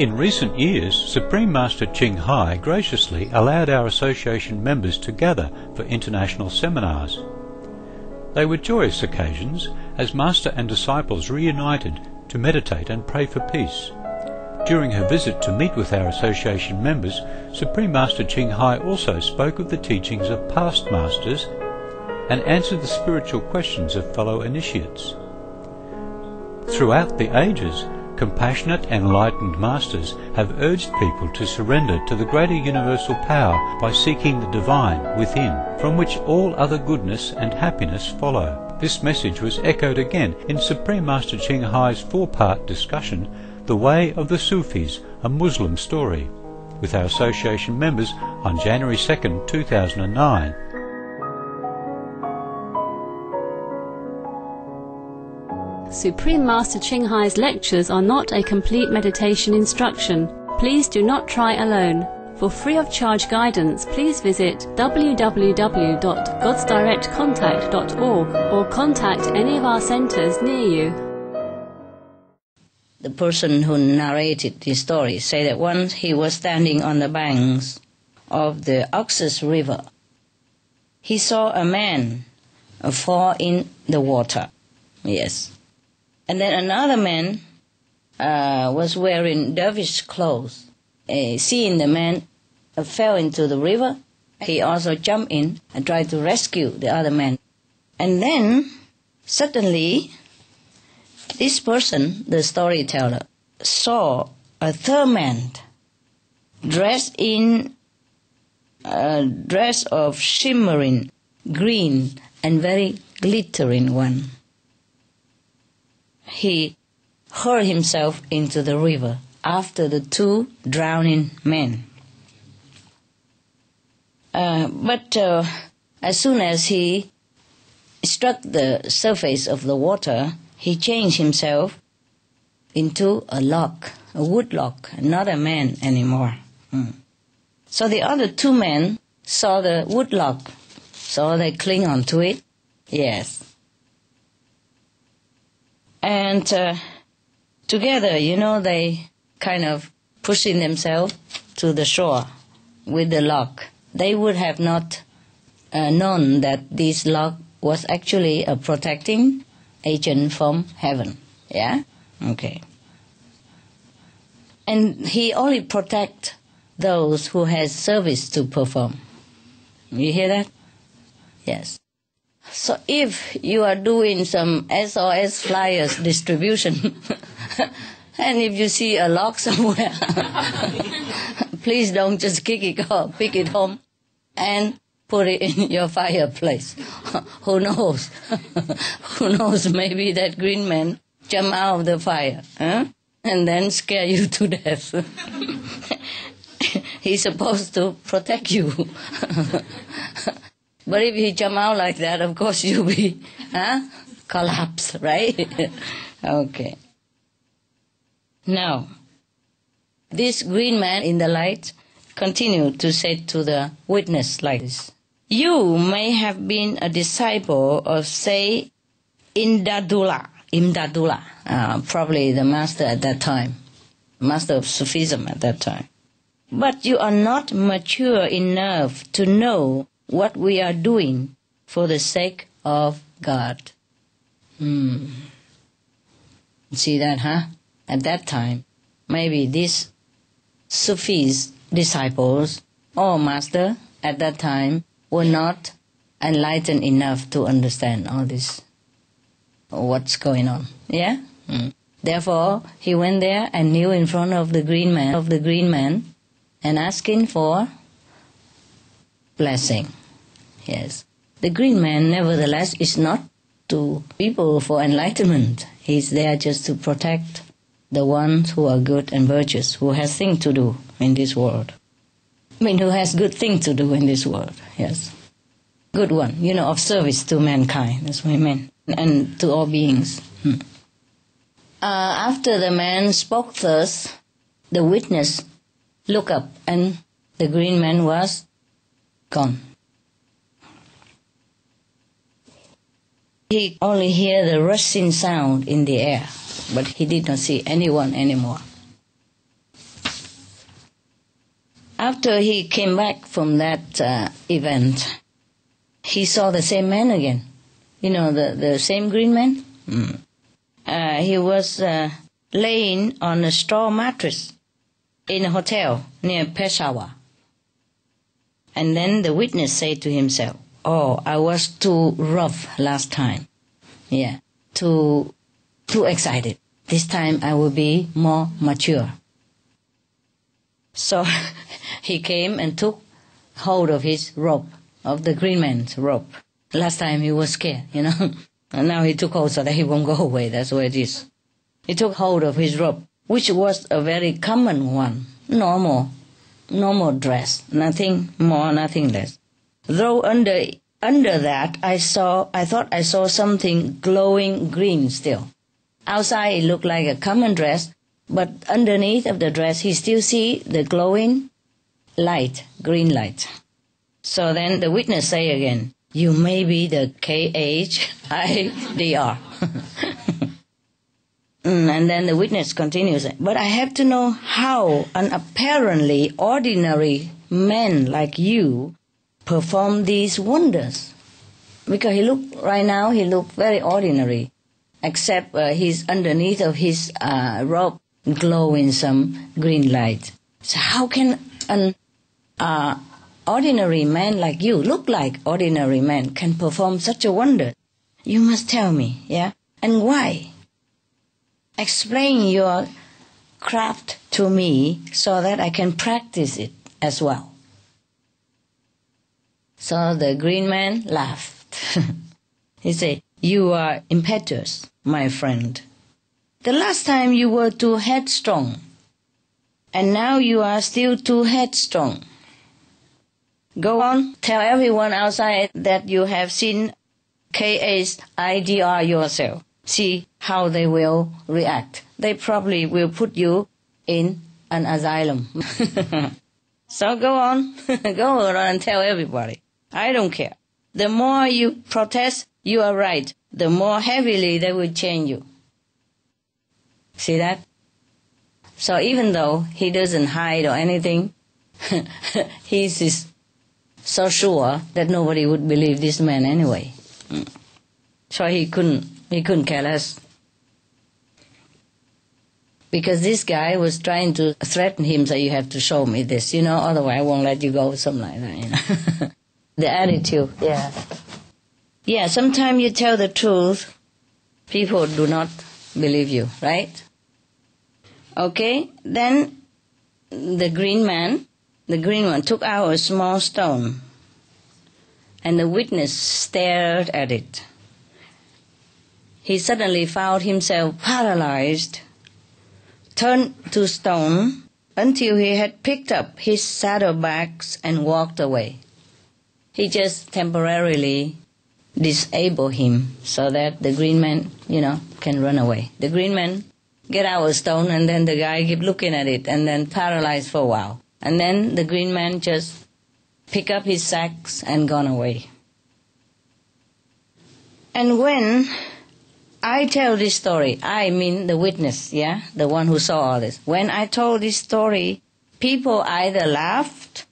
In recent years, Supreme Master Ching Hai graciously allowed our association members to gather for international seminars. They were joyous occasions as Master and disciples reunited to meditate and pray for peace. During her visit to meet with our association members, Supreme Master Ching Hai also spoke of the teachings of past masters and answered the spiritual questions of fellow initiates. Throughout the ages, compassionate and enlightened masters have urged people to surrender to the greater universal power by seeking the divine within, from which all other goodness and happiness follow. This message was echoed again in Supreme Master Ching Hai's four-part discussion, The Way of the Sufis, a Muslim Story, with our association members on January 2nd, 2009. Supreme Master Ching Hai's lectures are not a complete meditation instruction. Please do not try alone. For free of charge guidance, please visit www.godsdirectcontact.org or contact any of our centers near you. The person who narrated the story said that once he was standing on the banks of the Oxus River. He saw a man fall in the water. Yes. And then another man was wearing dervish clothes. Seeing the man fell into the river, he also jumped in and tried to rescue the other man. And then, suddenly, this person, the storyteller, saw a third man dressed in a dress of shimmering green and very glittering one. He hurled himself into the river after the two drowning men. But as soon as he struck the surface of the water, he changed himself into a log, a wood log, not a man anymore. So the other two men saw the wood log, so they cling on to it. Yes. And together, they kind of pushing themselves to the shore with the log. They would have not known that this log was actually a protecting agent from heaven. Yeah? Okay. And he only protects those who has service to perform. You hear that? Yes. So if you are doing some SOS flyers distribution, and if you see a log somewhere, please don't just kick it off, pick it home, and put it in your fireplace. Who knows? Who knows? Maybe that green man jump out of the fire, and then scare you to death. He's supposed to protect you. But if he jump out like that, of course you'll be collapse, right? Okay. Now, this green man in the light continued to say to the witness like this: You may have been a disciple of, say, Imdadullah, probably the master at that time, master of Sufism at that time. But you are not mature enough to know what we are doing for the sake of God. See that, At that time, maybe these Sufis disciples or master at that time were not enlightened enough to understand all this, what's going on. Yeah? Therefore, he went there and kneel in front of the green man, and asking for blessing. Yes. The green man, nevertheless, is not to people for enlightenment. He's there just to protect the ones who are good and virtuous, who has things to do in this world. Who has good things to do in this world, yes. Good one, of service to mankind, that's what I meant, and to all beings. After the man spoke thus, the witness looked up and the green man was gone. He only heard the rushing sound in the air, but he did not see anyone anymore. After he came back from that event, he saw the same man again. You know, the same green man? He was laying on a straw mattress in a hotel near Peshawar. And then the witness said to himself, "Oh, I was too rough last time. Yeah, too excited. This time I will be more mature." So he came and took hold of his rope, of the green man's rope. Last time he was scared, you know. And now he took hold so that he won't go away. That's what it is. He took hold of his rope, which was a very common one, normal dress, nothing more, nothing less. Though under that, I thought I saw something glowing green still. Outside it looked like a common dress, but underneath of the dress he still see the glowing light, green light. So then the witness say again, "You may be the KHIDR." And then the witness continues, "But I have to know how an apparently ordinary man like you perform these wonders." Because he looked very ordinary, except he's underneath of his robe glowing some green light. So how can an ordinary man like you, look like ordinary man, can perform such a wonder? You must tell me, yeah? And why? Explain your craft to me so that I can practice it as well. So the green man laughed. He said, "You are impetuous, my friend. The last time you were too headstrong, and now you are still too headstrong. Go on, tell everyone outside that you have seen KHIDR yourself. See how they will react. They probably will put you in an asylum." So go on, go around and tell everybody. I don't care. The more you protest, you are right. The more heavily they will chain you. See that? So even though he doesn't hide or anything, he's so sure that nobody would believe this man anyway. So he couldn't care less. Because this guy was trying to threaten him, so you have to show me this, you know, otherwise I won't let you go, something like that, you know. The attitude, yeah. Yeah, sometimes you tell the truth, people do not believe you, right? Okay, then the green one took out a small stone, and the witness stared at it. He suddenly found himself paralyzed, turned to stone until he had picked up his saddlebags and walked away. He just temporarily disabled him so that the green man, you know, can run away. The green man get out a stone, and then the guy keep looking at it and then paralyzed for a while. And then the green man just pick up his sacks and gone away. And when I tell this story, I mean the witness, yeah, the one who saw all this. When I told this story, people either laughed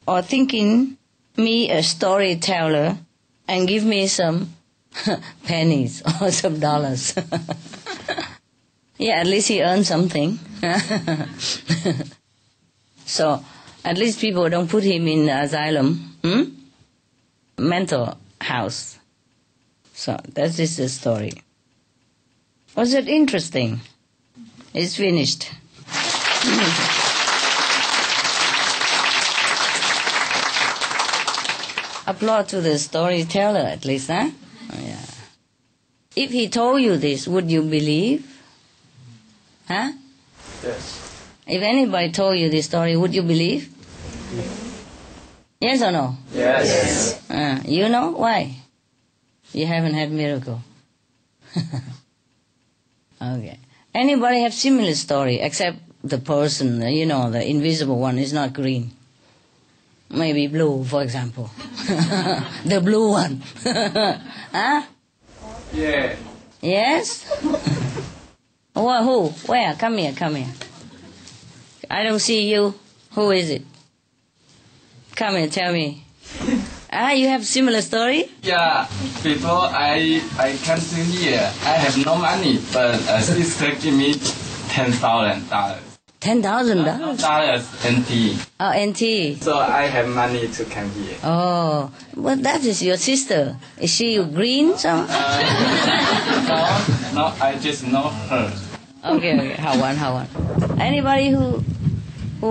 or thinking me a storyteller and give me some pennies or some dollars. Yeah, at least he earned something. So at least people don't put him in the asylum, mental house. So that is the story. Was it interesting? It's finished. Applaud to the storyteller at least, huh? Oh, yeah. If he told you this, would you believe? Huh? Yes. If anybody told you this story, would you believe? Yes or no? Yes. You know why? You haven't had miracle. Okay. Anybody have similar story except the person, you know, the invisible one is not green. Maybe blue, for example. The blue one. Huh? Yeah. Yes? Well, who? Where? Come here, come here. I don't see you. Who is it? Come and tell me. You have similar story? Yeah, before I come to here, I have no money, but sister give me $10,000. $10,000? NT. Oh, NT. So I have money to come here. Oh, well, that is your sister. Is she green? So? No, I just know her. Okay. How one? Anybody who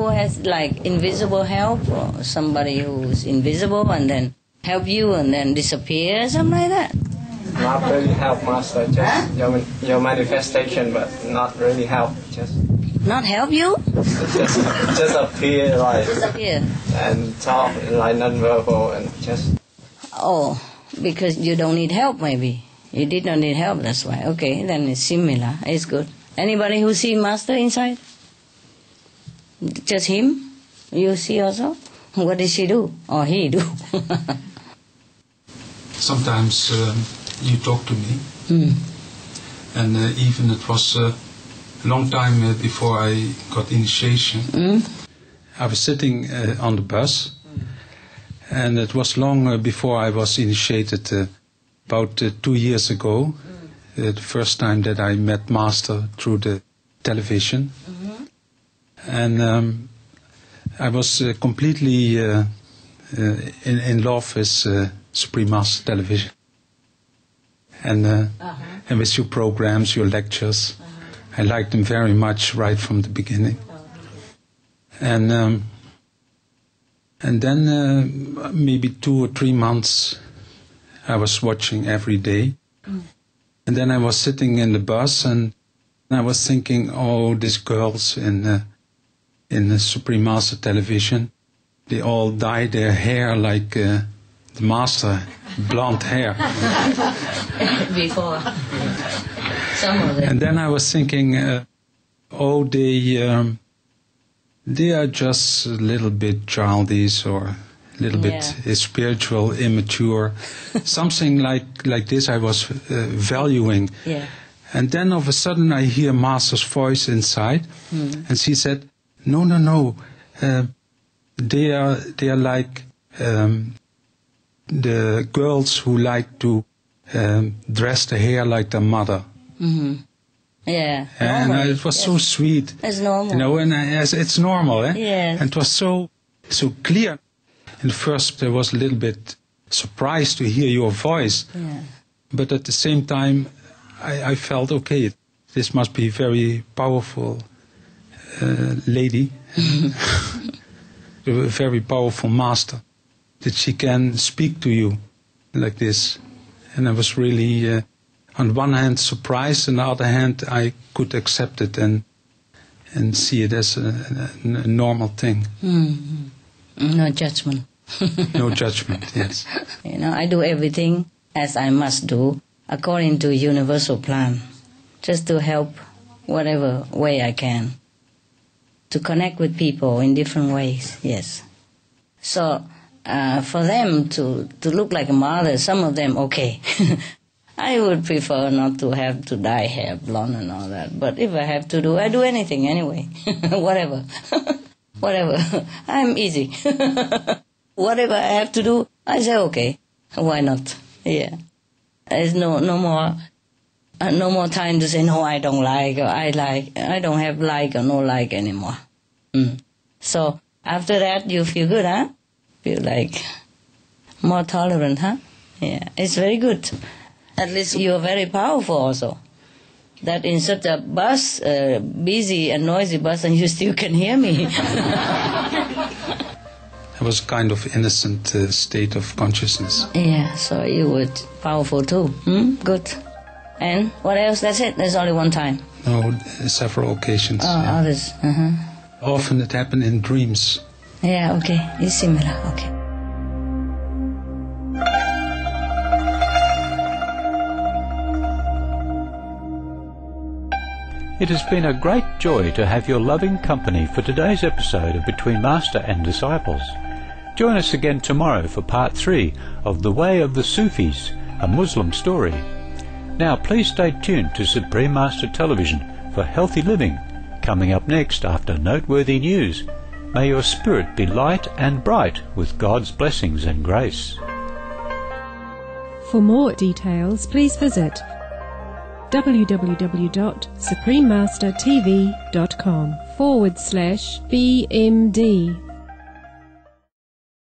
has like invisible help, or somebody who's invisible and then help you and then disappear, something like that? Not really help, Master. Just your manifestation, but not really help. Just Not help you? just appear like Disappear. and talk like non-verbal and just. Oh, because you don't need help, maybe. You did not need help, that's why. Okay, then it's similar. It's good. Anybody who see Master inside? Just him? You see also? What does she do? Or he do? Sometimes you talk to me, and even it was a long time before I got initiation. I was sitting on the bus, and it was long before I was initiated. About 2 years ago, the first time that I met Master through the television, and I was completely in love with Supreme Master Television, and with your programs, your lectures. I liked them very much right from the beginning, and then maybe 2 or 3 months I was watching every day, and then I was sitting in the bus and I was thinking, oh, these girls in the Supreme Master Television, they all dye their hair like the Master, blonde hair. Before. Some of them. And then I was thinking, oh, they are just a little bit childish or a little bit spiritual, immature. Something like this I was valuing. Yeah. And then all of a sudden I hear Master's voice inside, and she said, no, they are like the girls who like to dress the hair like their mother. Yeah. And normally, it was so sweet. It's normal. You know, and it's normal, eh? Yes. And it was so clear. And first I was a little bit surprised to hear your voice. Yeah. But at the same time, I felt, okay, this must be a very powerful lady, a very powerful Master, that she can speak to you like this. And I was really, on one hand, surprised, on the other hand, I could accept it and see it as a normal thing. No judgment. No judgment, yes. You know, I do everything as I must do, according to universal plan, just to help whatever way I can, to connect with people in different ways, yes. So, for them to look like a mother, some of them, okay. I would prefer not to have to dye hair blonde and all that, but if I have to do, I do anything anyway. Whatever. Whatever. I'm easy. Whatever I have to do, I say, okay, why not? Yeah. There's no more time to say, no, I don't like, or I like. I don't have like or no like anymore. So after that, you feel good, huh? Feel like more tolerant, huh? Yeah, it's very good. At least you're very powerful also. That in such a bus, busy and noisy bus, and you still can hear me. It was a kind of innocent state of consciousness. Yeah, so you were powerful too. Good. And what else? That's it? There's only one time? No, several occasions. Oh, yeah. others. Often it happened in dreams. Yeah, okay. It's similar. Okay. It has been a great joy to have your loving company for today's episode of Between Master and Disciples. Join us again tomorrow for part 3 of The Way of the Sufis, a Muslim story. Now please stay tuned to Supreme Master Television for healthy living, coming up next after noteworthy news. May your spirit be light and bright with God's blessings and grace. For more details, please visit www.suprememastertv.com/BMD.